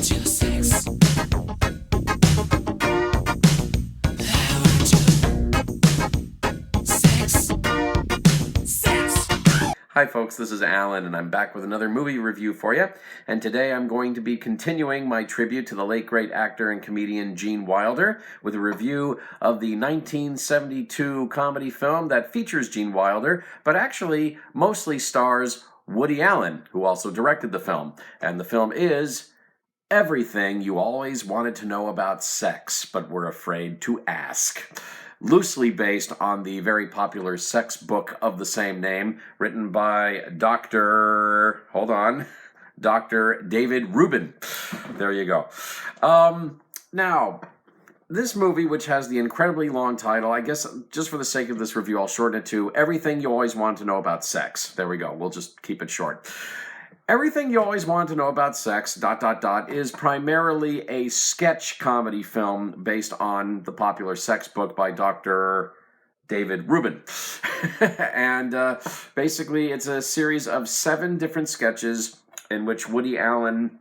Hi folks, this is Alan, and I'm back with another movie review for you. And today I'm going to be continuing my tribute to the late great actor and comedian Gene Wilder with a review of the 1972 comedy film that features Gene Wilder, but actually mostly stars Woody Allen, who also directed the film. And the film is Everything You Always Wanted to Know About Sex, But Were Afraid to Ask. Loosely based on the very popular sex book of the same name, written by Dr. David Rubin. There you go. Now, this movie, which has the incredibly long title, I guess just for the sake of this review, I'll shorten it to Everything You Always Want to Know About Sex. There we go. We'll just keep it short. Everything You Always Want to Know About Sex, ... is primarily a sketch comedy film based on the popular sex book by Dr. David Rubin. And basically it's a series of 7 different sketches in which Woody Allen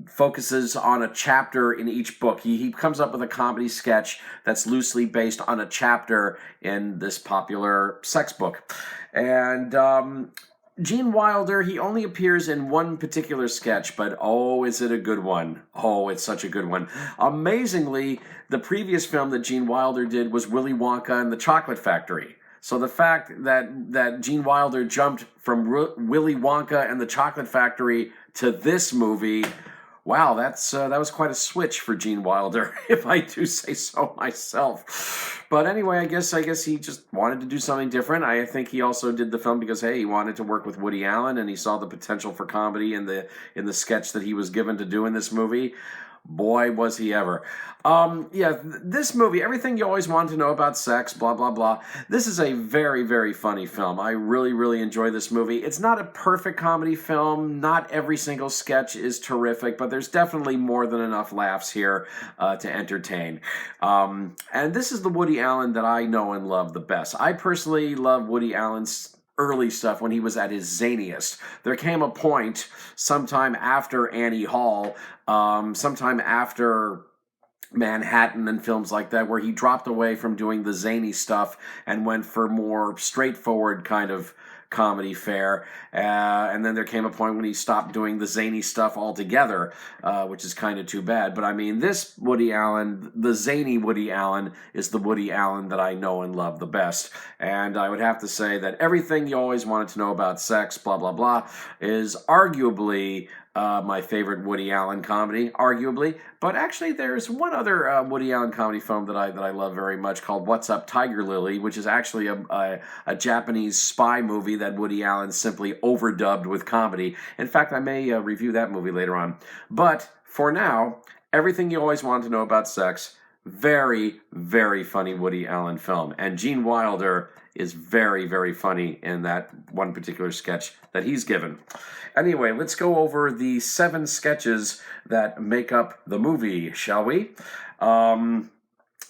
focuses on a chapter in each book. He comes up with a comedy sketch that's loosely based on a chapter in this popular sex book. And Gene Wilder, he only appears in one particular sketch, but oh, is it a good one. Oh, it's such a good one. Amazingly, the previous film that Gene Wilder did was Willy Wonka and the Chocolate Factory. So the fact that Gene Wilder jumped from Willy Wonka and the Chocolate Factory to this movie, wow, that was quite a switch for Gene Wilder, if I do say so myself. But anyway, I guess he just wanted to do something different. I think he also did the film because, hey, he wanted to work with Woody Allen, and he saw the potential for comedy in the sketch that he was given to do in this movie. Boy, was he ever. This movie, Everything You Always Wanted to Know About Sex, blah, blah, blah. This is a very, very funny film. I really, really enjoy this movie. It's not a perfect comedy film. Not every single sketch is terrific, but there's definitely more than enough laughs here to entertain. And this is the Woody Allen that I know and love the best. I personally love Woody Allen's early stuff when he was at his zaniest. There came a point sometime after Annie Hall, sometime after Manhattan and films like that, where he dropped away from doing the zany stuff and went for more straightforward kind of comedy fare. And then there came a point when he stopped doing the zany stuff altogether, which is kind of too bad. But I mean, this Woody Allen, the zany Woody Allen, is the Woody Allen that I know and love the best. And I would have to say that Everything You Always Wanted to Know About Sex, blah, blah, blah, is arguably my favorite Woody Allen comedy, arguably. But actually, there's one other Woody Allen comedy film that I love very much called What's Up, Tiger Lily, which is actually a Japanese spy movie that Woody Allen simply overdubbed with comedy. In fact, I may review that movie later on. But for now, Everything You Always Want to Know About Sex, very, very funny Woody Allen film. And Gene Wilder is very, very funny in that one particular sketch that he's given. Anyway, let's go over the 7 sketches that make up the movie, shall we?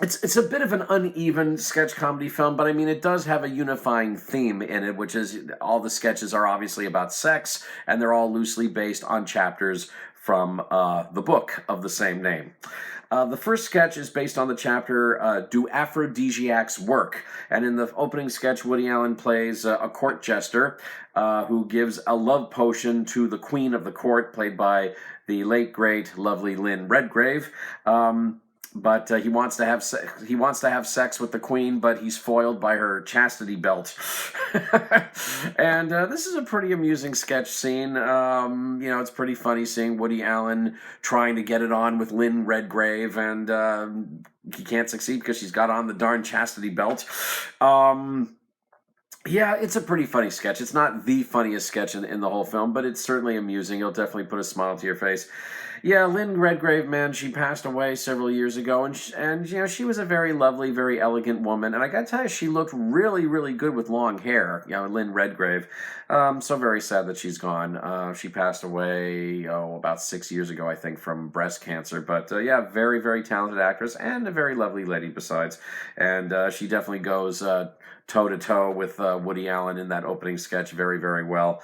It's a bit of an uneven sketch comedy film, but I mean, it does have a unifying theme in it, which is all the sketches are obviously about sex, and they're all loosely based on chapters from the book of the same name. The first sketch is based on the chapter, Do Aphrodisiacs Work? And in the opening sketch, Woody Allen plays a court jester who gives a love potion to the queen of the court, played by the late, great, lovely Lynn Redgrave. But he wants to have sex with the queen, but he's foiled by her chastity belt. And this is a pretty amusing sketch scene. It's pretty funny seeing Woody Allen trying to get it on with Lynn Redgrave, and he can't succeed because she's got on the darn chastity belt. Yeah, it's a pretty funny sketch. It's not the funniest sketch in the whole film, but it's certainly amusing. It'll definitely put a smile to your face. Yeah, Lynn Redgrave, man, she passed away several years ago, and she was a very lovely, very elegant woman, and I gotta tell you, she looked really, really good with long hair, Lynn Redgrave. So very sad that she's gone. She passed away, about 6 years ago, I think, from breast cancer, but yeah, very, very talented actress, and a very lovely lady besides, and she definitely goes toe-to-toe with Woody Allen in that opening sketch very, very well.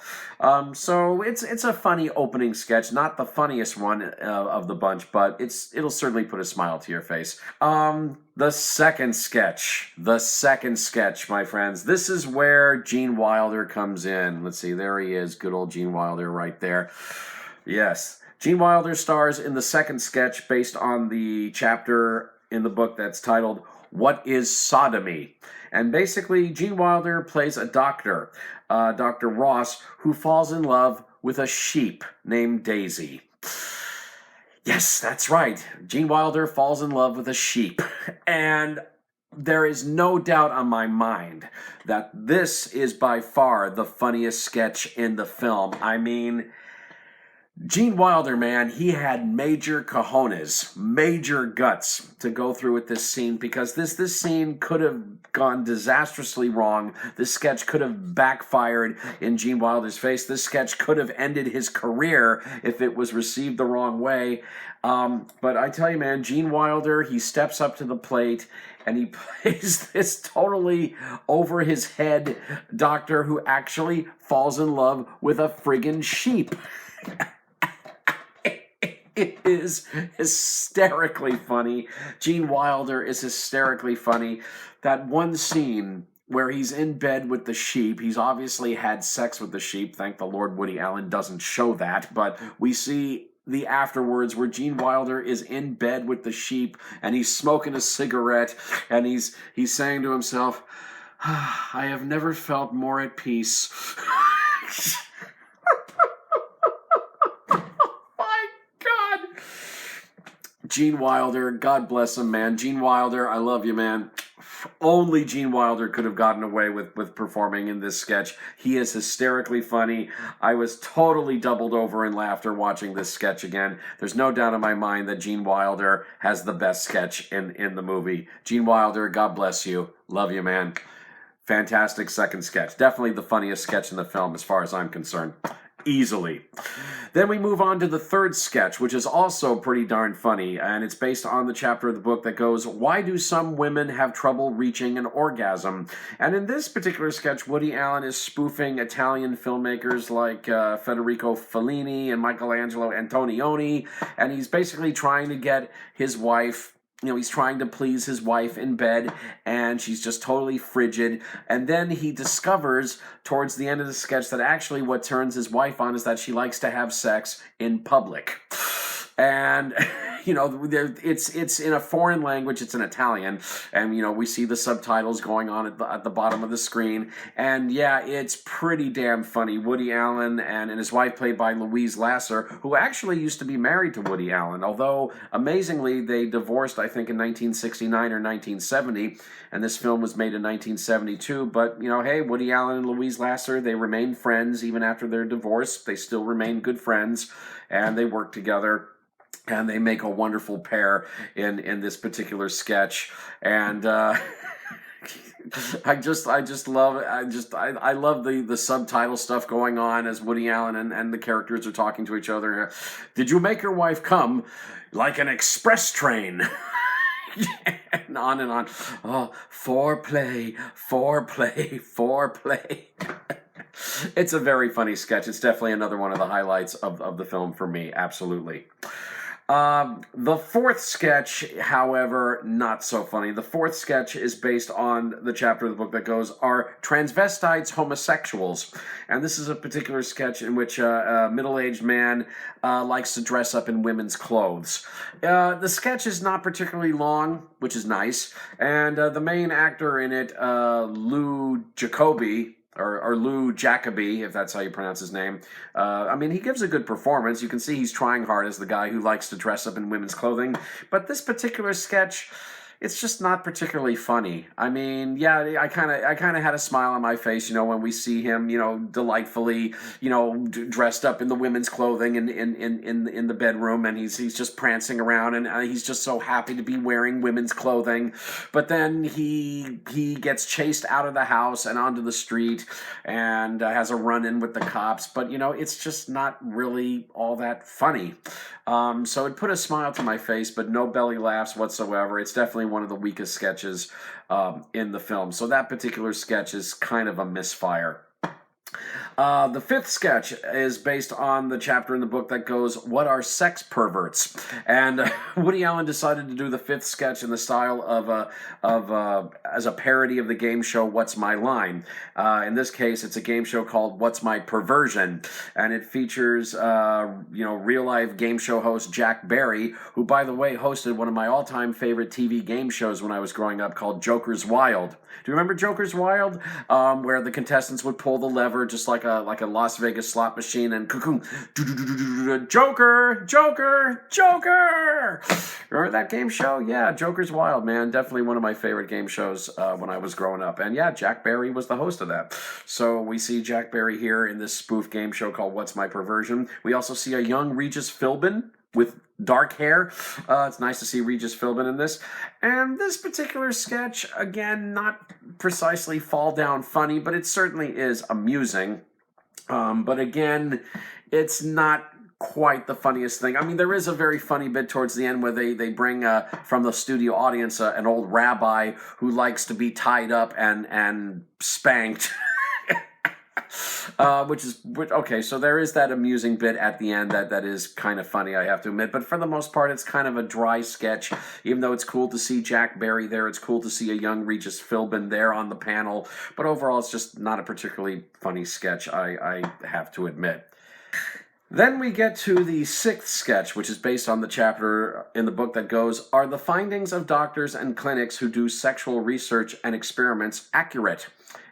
So it's a funny opening sketch, not the funniest one of the bunch, but it'll certainly put a smile to your face. The second sketch, my friends. This is where Gene Wilder comes in. Let's see, there he is, good old Gene Wilder right there. Yes, Gene Wilder stars in the second sketch based on the chapter in the book that's titled, What is Sodomy? And basically, Gene Wilder plays a doctor, Dr. Ross, who falls in love with a sheep named Daisy. Yes, that's right. Gene Wilder falls in love with a sheep. And there is no doubt on my mind that this is by far the funniest sketch in the film. I mean, Gene Wilder, man, he had major cojones, major guts to go through with this scene, because this scene could have gone disastrously wrong. This sketch could have backfired in Gene Wilder's face. This sketch could have ended his career if it was received the wrong way. But I tell you, man, Gene Wilder, he steps up to the plate and he plays this totally over his head doctor who actually falls in love with a friggin' sheep. It is hysterically funny. Gene Wilder is hysterically funny. That one scene where he's in bed with the sheep, he's obviously had sex with the sheep. Thank the Lord Woody Allen doesn't show that, but we see the afterwards where Gene Wilder is in bed with the sheep and he's smoking a cigarette and he's saying to himself, I have never felt more at peace. Gene Wilder, God bless him, man. Gene Wilder, I love you, man. Only Gene Wilder could have gotten away with performing in this sketch. He is hysterically funny. I was totally doubled over in laughter watching this sketch again. There's no doubt in my mind that Gene Wilder has the best sketch in the movie. Gene Wilder, God bless you. Love you, man. Fantastic second sketch. Definitely the funniest sketch in the film as far as I'm concerned. Easily. Then we move on to the third sketch, which is also pretty darn funny, and it's based on the chapter of the book that goes, Why do some women have trouble reaching an orgasm? And in this particular sketch, Woody Allen is spoofing Italian filmmakers like Federico Fellini and Michelangelo Antonioni, and he's basically trying to get his wife, he's trying to please his wife in bed, and she's just totally frigid. And then he discovers towards the end of the sketch that actually what turns his wife on is that she likes to have sex in public. And, it's in a foreign language, it's in Italian, and, we see the subtitles going on at the bottom of the screen, and yeah, it's pretty damn funny. Woody Allen and his wife, played by Louise Lasser, who actually used to be married to Woody Allen, although, amazingly, they divorced, I think, in 1969 or 1970, and this film was made in 1972, but, hey, Woody Allen and Louise Lasser, they remained friends even after their divorce. They still remain good friends, and they work together. And they make a wonderful pair in this particular sketch, and I love the subtitle stuff going on as Woody Allen and the characters are talking to each other. Did you make your wife come like an express train? And on and on. Oh, foreplay. It's a very funny sketch. It's definitely another one of the highlights of the film for me. Absolutely. The fourth sketch, however, not so funny. The fourth sketch is based on the chapter of the book that goes, Are transvestites homosexuals? And this is a particular sketch in which a middle-aged man likes to dress up in women's clothes. The sketch is not particularly long, which is nice, and the main actor in it, Lou Jacoby, or Lou Jacoby, if that's how you pronounce his name. He gives a good performance. You can see he's trying hard as the guy who likes to dress up in women's clothing. But this particular sketch, it's just not particularly funny. I kind of had a smile on my face, when we see him, delightfully, dressed up in the women's clothing in the bedroom, and he's just prancing around, and he's just so happy to be wearing women's clothing. But then he gets chased out of the house and onto the street, and has a run-in with the cops. But it's just not really all that funny. So it put a smile to my face, but no belly laughs whatsoever. It's definitely one of the weakest sketches in the film. So that particular sketch is kind of a misfire. The fifth sketch is based on the chapter in the book that goes, "What are sex perverts?" And Woody Allen decided to do the fifth sketch in the style of as a parody of the game show "What's My Line?" In this case, it's a game show called "What's My Perversion?" and it features real life game show host Jack Barry, who, by the way, hosted one of my all-time favorite TV game shows when I was growing up called Joker's Wild. Do you remember Joker's Wild? Where the contestants would pull the lever just like a Las Vegas slot machine and Joker, Joker, Joker. Remember that game show? Yeah, Joker's Wild, man. Definitely one of my favorite game shows when I was growing up. And yeah, Jack Barry was the host of that. So we see Jack Barry here in this spoof game show called What's My Perversion? We also see a young Regis Philbin with dark hair. It's nice to see Regis Philbin in this. And this particular sketch, again, not precisely fall down funny, but it certainly is amusing. But again, it's not quite the funniest thing. I mean, there is a very funny bit towards the end where they bring from the studio audience an old rabbi who likes to be tied up and spanked. Okay, so there is that amusing bit at the end that is kind of funny, I have to admit. But for the most part, it's kind of a dry sketch. Even though it's cool to see Jack Barry there, it's cool to see a young Regis Philbin there on the panel. But overall, it's just not a particularly funny sketch, I have to admit. Then we get to the sixth sketch, which is based on the chapter in the book that goes, "Are the findings of doctors and clinics who do sexual research and experiments accurate?"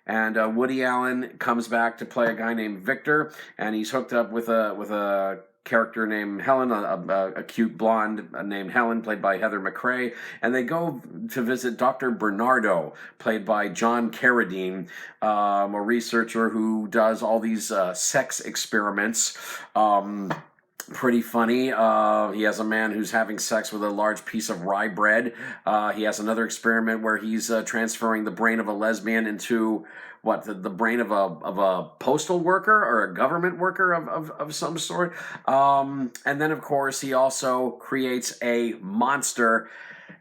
And Woody Allen comes back to play a guy named Victor, and he's hooked up with a character named Helen, a cute blonde named Helen, played by Heather McRae, and they go to visit Dr. Bernardo, played by John Carradine, a researcher who does all these sex experiments. Pretty funny. He has a man who's having sex with a large piece of rye bread. He has another experiment where he's transferring the brain of a lesbian into the brain of a postal worker or a government worker of some sort. And then, of course, he also creates a monster.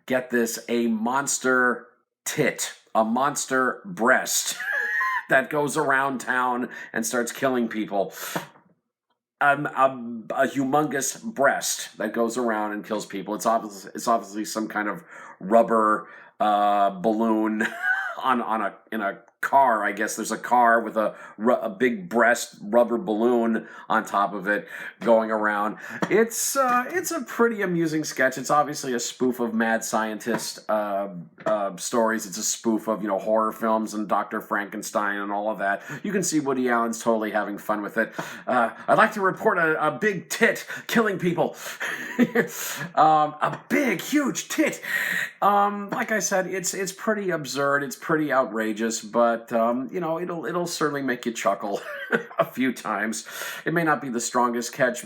Get this, a monster tit, a monster breast that goes around town and starts killing people. A humongous breast that goes around and kills people. It's obviously some kind of rubber balloon in a car. I guess there's a car with a big breast rubber balloon on top of it going around. It's a pretty amusing sketch. It's obviously a spoof of mad scientist stories. It's a spoof of horror films and Dr. Frankenstein and all of that. You can see Woody Allen's totally having fun with it. I'd like to report a big tit killing people. A big, huge tit. Like I said, it's pretty absurd. It's pretty outrageous, but it'll certainly make you chuckle a few times. It may not be the strongest sketch,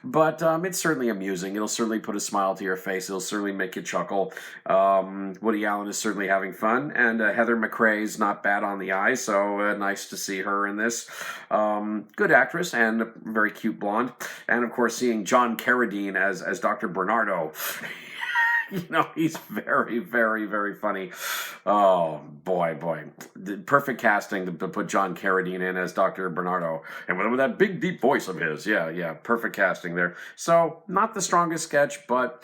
but it's certainly amusing. It'll certainly put a smile to your face. It'll certainly make you chuckle. Woody Allen is certainly having fun, and Heather McRae's not bad on the eye, so nice to see her in this. Good actress and a very cute blonde, and of course seeing John Carradine as Dr. Bernardo. He's very, very, very funny. Oh, boy. The perfect casting to put John Carradine in as Dr. Bernardo. And with that big, deep voice of his. Yeah, perfect casting there. So, not the strongest sketch, but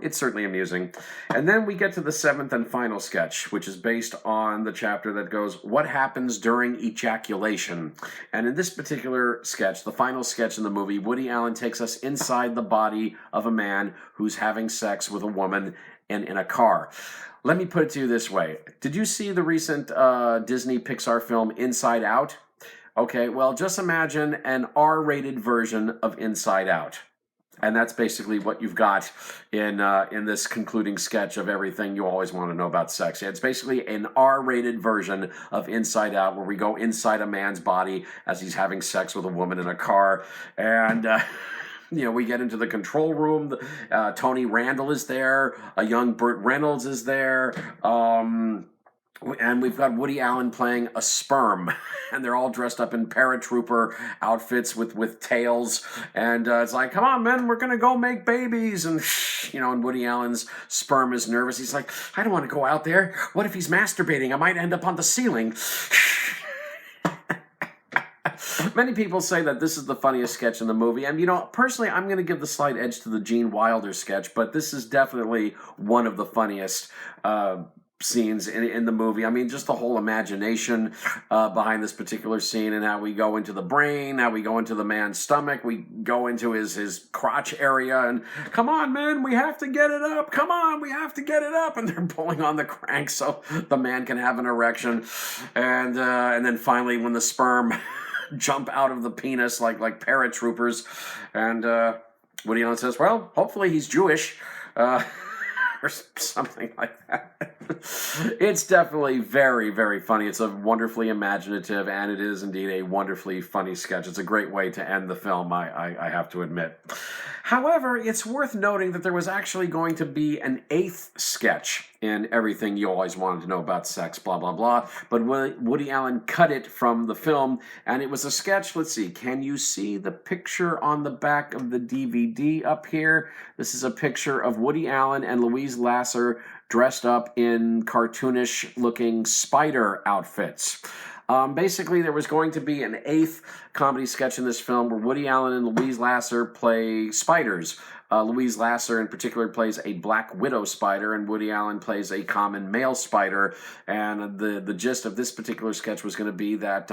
it's certainly amusing. And then we get to the seventh and final sketch, which is based on the chapter that goes, "What happens during ejaculation?" And in this particular sketch, the final sketch in the movie, Woody Allen takes us inside the body of a man who's having sex with a woman in a car. Let me put it to you this way. Did you see the recent Disney Pixar film Inside Out? Okay, well, just imagine an R-rated version of Inside Out. And that's basically what you've got in this concluding sketch of everything you always want to know about sex. Yeah, it's basically an R-rated version of Inside Out, where we go inside a man's body as he's having sex with a woman in a car. And we get into the control room. Tony Randall is there. A young Burt Reynolds is there. And we've got Woody Allen playing a sperm, and they're all dressed up in paratrooper outfits with tails, and it's like, come on, man, we're gonna go make babies, and and Woody Allen's sperm is nervous. He's like, I don't want to go out there. What if he's masturbating? I might end up on the ceiling. Many people say that this is the funniest sketch in the movie, and personally, I'm going to give the slight edge to the Gene Wilder sketch, but this is definitely one of the funniest scenes in the movie. I mean, just the whole imagination behind this particular scene, and how we go into the brain, how we go into the man's stomach, we go into his crotch area, and come on, man, we have to get it up. Come on, we have to get it up, and they're pulling on the crank so the man can have an erection, and then finally when the sperm jump out of the penis like paratroopers, and Woody Allen says, well, hopefully he's Jewish, or something like that. It's definitely very, very funny. It's a wonderfully imaginative, and it is indeed a wonderfully funny sketch. It's a great way to end the film, I have to admit. However, it's worth noting that there was actually going to be an 8th sketch in Everything You Always Wanted to Know About Sex, blah, blah, blah. But Woody Allen cut it from the film, and it was a sketch. Let's see. Can you see the picture on the back of the DVD up here? This is a picture of Woody Allen and Louise Lasser dressed up in cartoonish-looking spider outfits. Basically, there was going to be an 8th comedy sketch in this film where Woody Allen and Louise Lasser play spiders. Louise Lasser, in particular, plays a black widow spider, and Woody Allen plays a common male spider. And the gist of this particular sketch was going to be that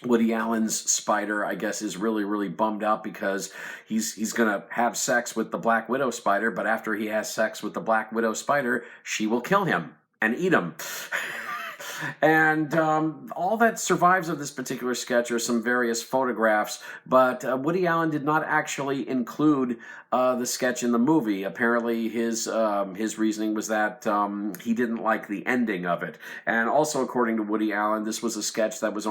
Woody Allen's spider, I guess, is really, really bummed out because he's going to have sex with the black widow spider, but after he has sex with the black widow spider, she will kill him and eat him. And all that survives of this particular sketch are some various photographs, but Woody Allen did not actually include the sketch in the movie. Apparently, his reasoning was that he didn't like the ending of it. And also, according to Woody Allen, this was a sketch that was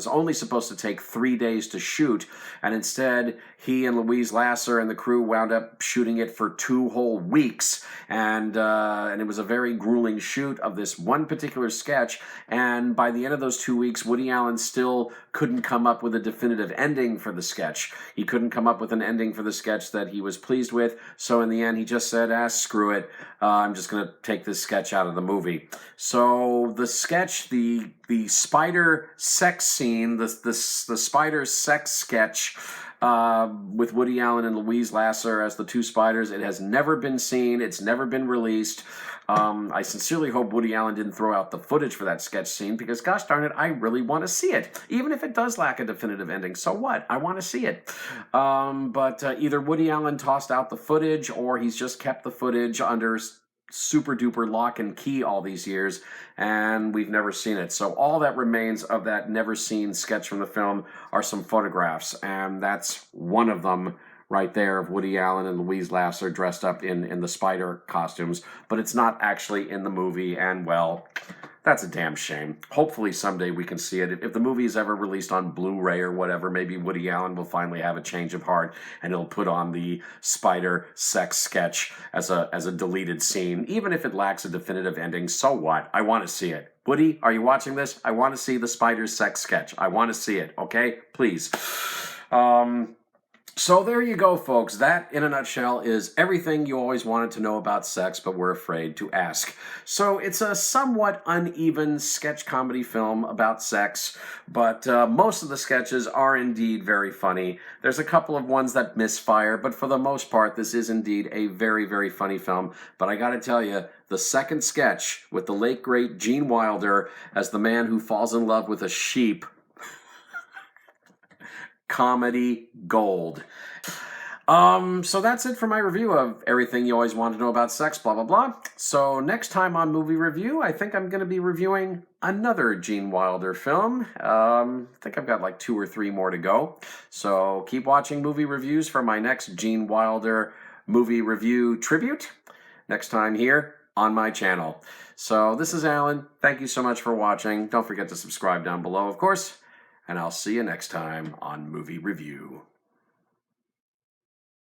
only supposed to take 3 days to shoot, and instead he and Louise Lasser and the crew wound up shooting it for 2 whole weeks, and it was a very grueling shoot of this one particular sketch. And by the end of those 2 weeks, Woody Allen still couldn't come up with a definitive ending for the sketch. He couldn't come up with an ending for the sketch that he was pleased with, so in the end he just said, screw it, I'm just going to take this sketch out of the movie. So the sketch, the spider sex scene, the spider sex sketch with Woody Allen and Louise Lasser as the 2 spiders, it has never been seen, it's never been released. I sincerely hope Woody Allen didn't throw out the footage for that sketch scene because, gosh darn it, I really want to see it. Even if it does lack a definitive ending, so what? I want to see it. But either Woody Allen tossed out the footage or he's just kept the footage under super duper lock and key all these years, and we've never seen it. So all that remains of that never seen sketch from the film are some photographs, and that's one of them right there of Woody Allen and Louise Lasser dressed up in the spider costumes, but it's not actually in the movie, and well, that's a damn shame. Hopefully someday we can see it. If the movie is ever released on Blu-ray or whatever, maybe Woody Allen will finally have a change of heart and he'll put on the spider sex sketch as a deleted scene. Even if it lacks a definitive ending, so what? I want to see it. Woody, are you watching this? I want to see the spider sex sketch. I want to see it, okay? Please. So there you go, folks. That, in a nutshell, is everything you always wanted to know about sex but were afraid to ask. So it's a somewhat uneven sketch comedy film about sex, but most of the sketches are indeed very funny. There's a couple of ones that misfire, but for the most part, this is indeed a very, very funny film. But I gotta tell you, the second sketch with the late, great Gene Wilder as the man who falls in love with a sheep, comedy gold. So that's it for my review of Everything You Always Wanted to Know About Sex, blah, blah, blah. So next time on Movie Review, I think I'm going to be reviewing another Gene Wilder film. I think I've got like 2 or 3 more to go. So keep watching Movie Reviews for my next Gene Wilder movie review tribute next time here on my channel. So this is Alan. Thank you so much for watching. Don't forget to subscribe down below, of course. And I'll see you next time on Movie Review.